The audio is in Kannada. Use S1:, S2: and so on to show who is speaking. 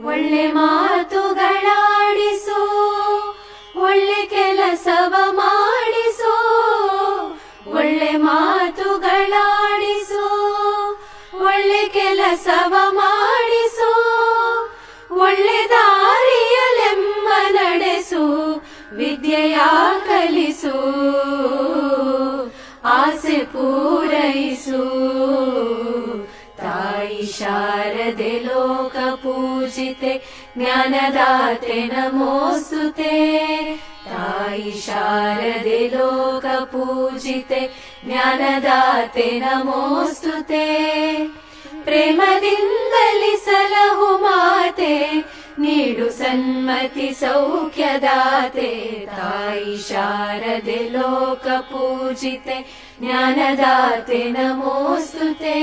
S1: ಒಳ್ಳೆ ಮಾತುಗಳಾಡಿಸು, ಒಳ್ಳೆ ಕೆಲಸವ ಮಾಡಿಸು. ಒಳ್ಳೆ ಮಾತುಗಳಾಡಿಸು, ಒಳ್ಳೆ ಕೆಲಸವ ಮಾಡಿಸು. ಒಳ್ಳೆ ದಾರಿಯಲೆಮ್ಮ ನಡೆಸು, ವಿದ್ಯೆಯ ಕಲಿಸು. ಆಸೆ ಪೂರೈಸು. ತಾಯಿ ಶಾರದೆ ಲೋಕ ಪೂಜಿತೆ, ಜ್ಞಾನದಾತೆ ನಮೋಸ್ತುತೆ. ತಾಯಿ ಶಾರದೆ ಲೋಕ ಪೂಜಿತೆ, ಜ್ಞಾನದಾತೆ ನಮೋಸ್ತುತೆ. ಪ್ರೇಮದಿಂದಲಿ ಸಲಹು ಮಾತೆ, ನೀಡು ಸನ್ಮತಿ ಸೌಖ್ಯದಾತೆ. ತಾಯಿ ಶಾರದೆ ಲೋಕ ಪೂಜಿತೆ, ಜ್ಞಾನದಾತೆ ನಮೋಸ್ತುತೆ.